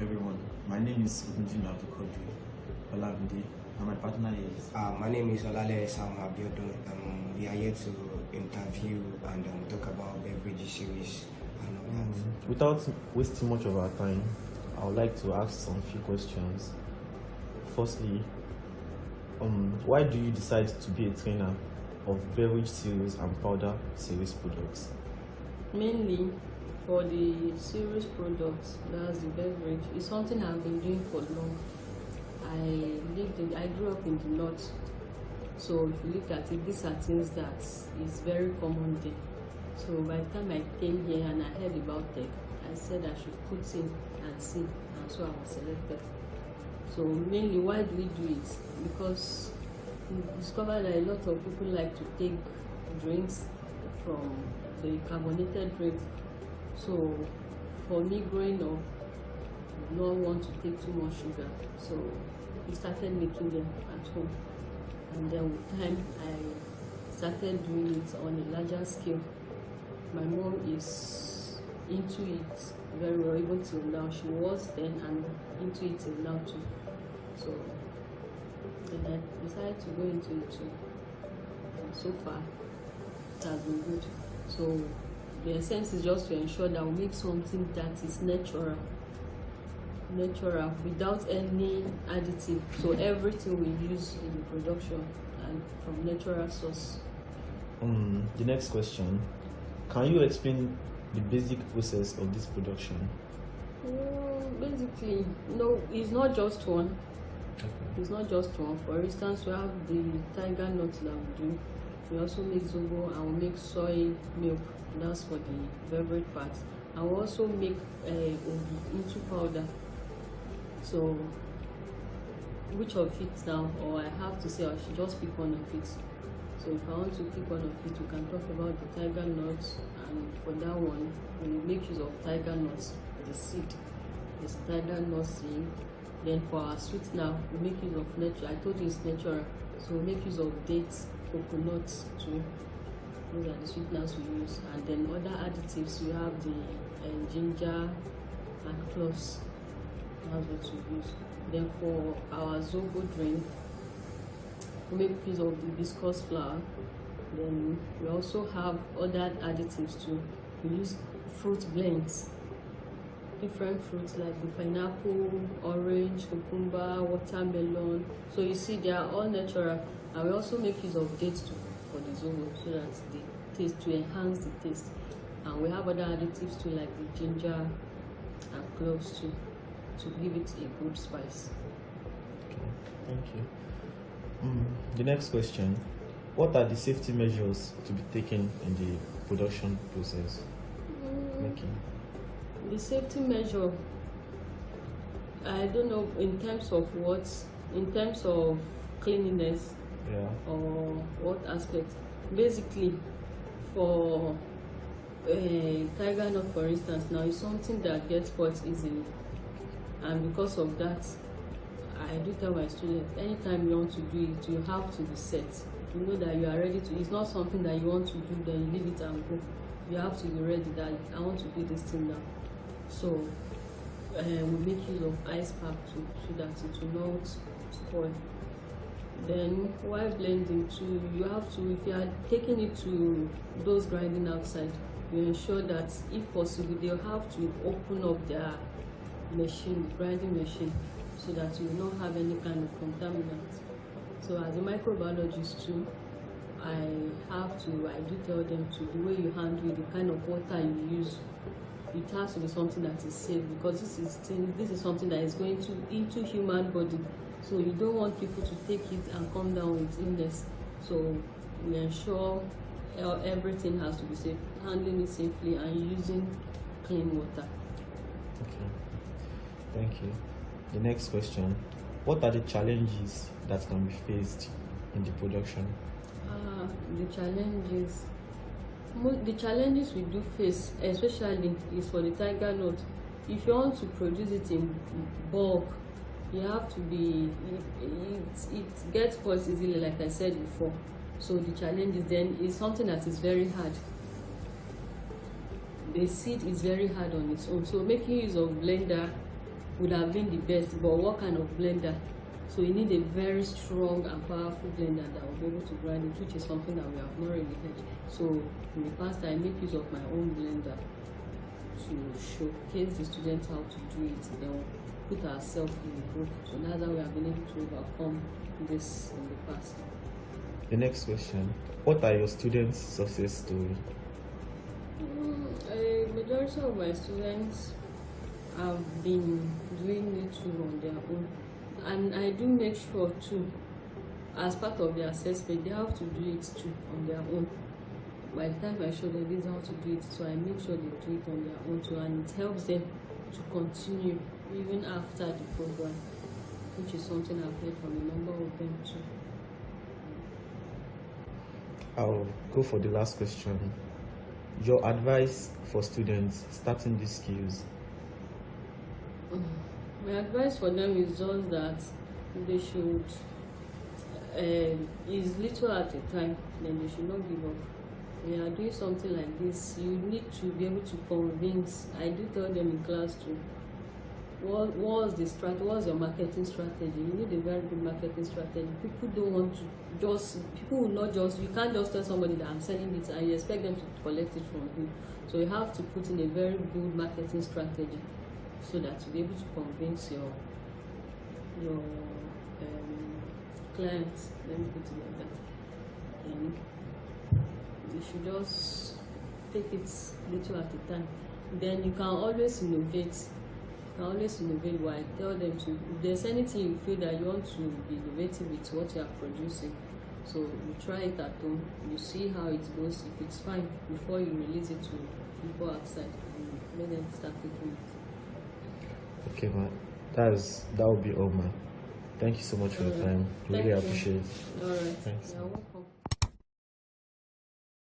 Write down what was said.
everyone. My name is Ubunjina Abdulkodri Olavide, and my partner is. My name is Olale Sam Abiodun. We are here to interview and talk about Beverages series and all that. Without wasting much of our time, I would like to ask some few questions. Firstly, why do you decide to be a trainer of beverage series and powder series products? Mainly for the series products, that's the beverage. It's something I've been doing for long. I grew up in the north, so if you look at it, these are things that is very common there. So by the time I came here and I heard about it, I said I should put in and see, and so I was selected. So mainly, why do we do it? Because we discovered that a lot of people like to take drinks from the carbonated drinks. So for me growing up, I did not want to take too much sugar. So we started making them at home. And then with time, I started doing it on a larger scale. My mom is into it very well, even till now. She was then and into it till now too. So then I decided to go into it too. And so far, it has been good. So the essence is just to ensure that we make something that is natural without any additive. So everything we use in the production and from natural source. The next question, can you explain the basic process of this production? Basically, no, it's not just one. Okay. It's not just one. For instance, we have the tiger nuts that we do. We also make zobo and we make soy milk. That's for the beverage part. And we also make into powder. So, which of it now, or I have to say I should just pick one of it. So if I want to pick one of it, we can talk about the tiger nuts, and for that one, we make use of tiger nuts, the seed. It's tiger nut seed. Then for our sweet now, we make use of natural. I told you it's natural, so we make use of dates, coconuts too. Those are the sweeteners we use. And then other additives, we have the ginger and cloves. That's what we use. Then for our zobo drink, we make use of the hibiscus flower. Then we also have other additives too. We use fruit blends, different fruits like the pineapple, orange, cucumber, watermelon. So you see, they are all natural. And we also make use of dates too for the zobo, so that the taste, to enhance the taste. And we have other additives too, like the ginger and cloves too, to give it a good spice. Okay, thank you. The next question, what are the safety measures to be taken in the production process? The safety measure, I don't know in terms of what, in terms of cleanliness, Yeah. or what aspect. Basically, for tiger nut, for instance, now is something that gets spoiled easily, and because of that, I do tell my students, anytime you want to do it, you have to be set. You know that you are ready to. It's not something that you want to do, then you leave it and go. You have to be ready that I want to do this thing now. So we make use of ice pack too, so that it will not spoil. Then while blending too, you have to, if you are taking it to those grinding outside, you ensure that if possible they'll have to open up their machine, the grinding machine, so that you will not have any kind of contaminant. So as a microbiologist too, I do tell them to, the way you handle it, the kind of water you use, it has to be something that is safe, because this is something that is going into human body. So you don't want people to take it and come down with illness. So we ensure everything has to be safe, handling it safely and using clean water. Okay, thank you. The next question, what are the challenges that can be faced in the production? The challenges we do face, especially, is for the tiger nut. If you want to produce it in bulk, you have to be, it gets spoiled easily, like I said before. So the challenge is then is something that is very hard. The seed is very hard on its own. So making use of blender would have been the best, but what kind of blender? So you need a very strong and powerful blender that will be able to grind it, which is something that we have not really had. So in the past, I make use of my own blender to showcase the students how to do it. Then put ourselves in the group. So that's how we have been able to overcome this in the past. The next question: what are your students' success story? A majority of my students have been doing it too on their own, and I do make sure too, as part of the assessment, they have to do it too on their own. By the time I show them this how to do it, so I make sure they do it on their own too, and it helps them to continue even after the program, which is something I've heard from a number of them too. I'll go for the last question. Your advice for students starting these skills? My advice for them is just that they should, is little at a time, then they should not give up. When you are doing something like this, you need to be able to convince. I do tell them in class too, what's your marketing strategy? You need a very good marketing strategy. People don't want to people will not just, you can't just tell somebody that I'm selling it and you expect them to collect it from you. So you have to put in a very good marketing strategy so that you'll be able to convince your clients. Let me put it like that. And you should just take it little at a time. Then you can always innovate. Why? Tell them to, if there's anything you feel that you want to be innovative with what you are producing, so you try it at home, you see how it goes. If it's fine, before you release it to people outside, and let them start taking it. Okay, man. That will be all, man. Thank you so much for your time. Really appreciate it. All right. Thanks. You're welcome.